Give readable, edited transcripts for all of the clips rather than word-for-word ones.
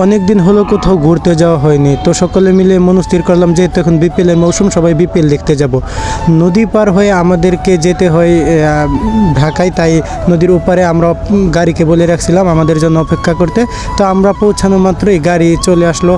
অনেক দিন হলো কোথাও ঘুরতে যাওয়া হয়নি, তো সকলে মিলে মনস্থির করলাম যেহেতু এখন বিপিএলের মৌসুম, সবাই বিপিএল দেখতে যাব। নদী পার হয়ে আমাদেরকে যেতে হয় ঢাকায়, তাই নদীর ওপারে আমরা গাড়িকে বলে রাখছিলাম আমাদের জন্য অপেক্ষা করতে। তো আমরা পৌঁছানো মাত্রই গাড়ি চলে আসলো।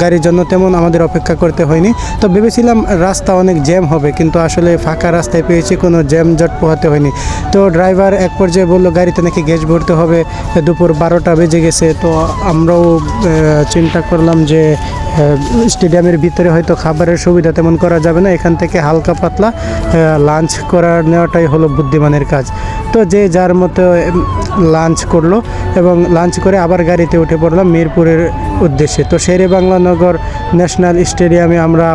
গাড়ির জন্য তেমন আমাদের অপেক্ষা করতে হয়নি। তো ভেবেছিলাম রাস্তা অনেক জ্যাম হবে, কিন্তু আসলে ফাঁকা রাস্তায় পেয়েছি, কোনো জ্যাম জট পোহাতে হয়নি। তো ড্রাইভার এক পর্যায়ে বললো গাড়িতে নাকি গ্যাস ভরতে হবে, দুপুর 12টা বেজে গেছে। তো আমরাও চিন্তা করলাম যে স্টেডিয়ামের ভিতরে হয়তো খাবারের সুবিধা তেমন করা যাবে না, এখান থেকে হালকা পাতলা লাঞ্চ নেওয়াটাই হলো বুদ্ধিমানের কাজ। তো যে যার মতো লাঞ্চ করলো এবং লাঞ্চ করে আবার গাড়িতে উঠে পড়লাম মিরপুরের উদ্দেশ্যে। তো শেরেবাংলা নগর ন্যাশনাল স্টেডিয়ামে আমরা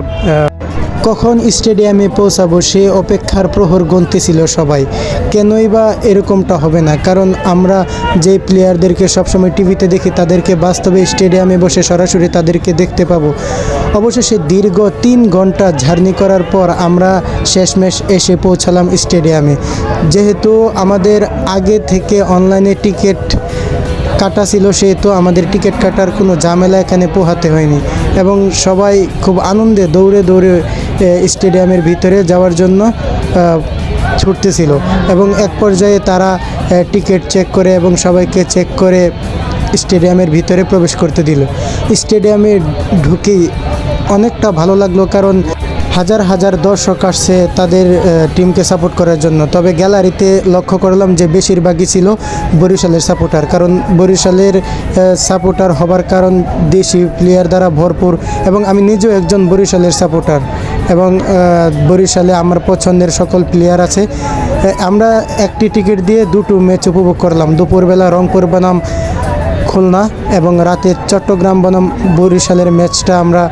কখন স্টেডিয়ামে পৌঁছাবো সে অপেক্ষার প্রহর গুনতেছিল সবাই। কেনই বা এরকমটা হবে না, কারণ আমরা যে প্লেয়ারদেরকে সবসময় টিভিতে দেখি তাদেরকে বাস্তবে স্টেডিয়ামে বসে সরাসরি তাদেরকে দেখতে পাবো। অবশেষে দীর্ঘ 3 ঘন্টা জার্নি করার পর আমরা শেষমেশ এসে পৌঁছালাম স্টেডিয়ামে। যেহেতু আমাদের আগে থেকে অনলাইনে টিকিট কাটা ছিল, সেহেতু আমাদের টিকিট কাটার কোনো ঝামেলা এখানে পোহাতে হয়নি এবং সবাই খুব আনন্দে দৌড়ে দৌড়ে স্টেডিয়ামের ভিতরে যাওয়ার জন্য ছুটতেছিল এবং এক পর্যায়ে তারা টিকিট চেক করে এবং সবাইকে চেক করে স্টেডিয়ামের ভিতরে প্রবেশ করতে দিল। স্টেডিয়ামে ঢুকেই অনেকটা ভালো লাগলো, কারণ হাজার হাজার দর্শক আসছে তাদের টিমকে সাপোর্ট করার জন্য। তবে গ্যালারিতে লক্ষ্য করলাম যে বেশিরভাগই ছিল বরিশালের সাপোর্টার, কারণ বরিশালের সাপোর্টার হবার কারণ দেশি প্লেয়ার দ্বারা ভরপুর এবং আমি নিজেও একজন বরিশালের সাপোর্টার এবং বরিশালে আমার পছন্দের সকল প্লেয়ার আছে। আমরা একটি টিকিট দিয়ে 2টো ম্যাচ উপভোগ করলাম। দুপুরবেলা রংপুর বনাম খুলনা এবং রাতে চট্টগ্রাম বনাম বরিশালের ম্যাচটা আমরা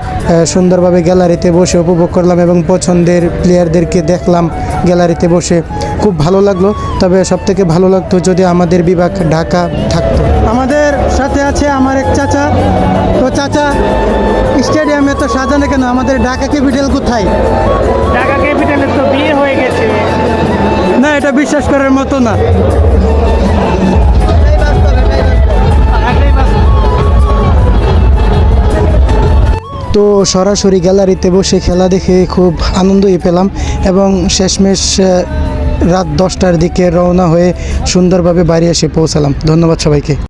সুন্দরভাবে গ্যালারিতে বসে উপভোগ করলাম এবং পছন্দের প্লেয়ারদেরকে দেখলাম গ্যালারিতে বসে। খুব ভালো লাগলো। তবে সবথেকে ভালো লাগতো যদি আমাদের বিভাগ ঢাকা থাকতো। আমাদের সাথে আছে আমার এক চাচা। তো চাচা, স্টেডিয়ামে তো সাজানো কেন? আমাদের ঢাকা ক্যাপিটাল কোথায়? ঢাকা ক্যাপিটালের তো বিয়ে হয়ে গেছে। না, এটা বিশ্বাস করার মতো না। তো সরাসরি গ্যালারিতে বসে খেলা দেখে খুব আনন্দই পেলাম এবং শেষমেশ রাত 10টার দিকে রওনা হয়ে সুন্দরভাবে বাড়ি এসে পৌঁছালাম। ধন্যবাদ সবাইকে।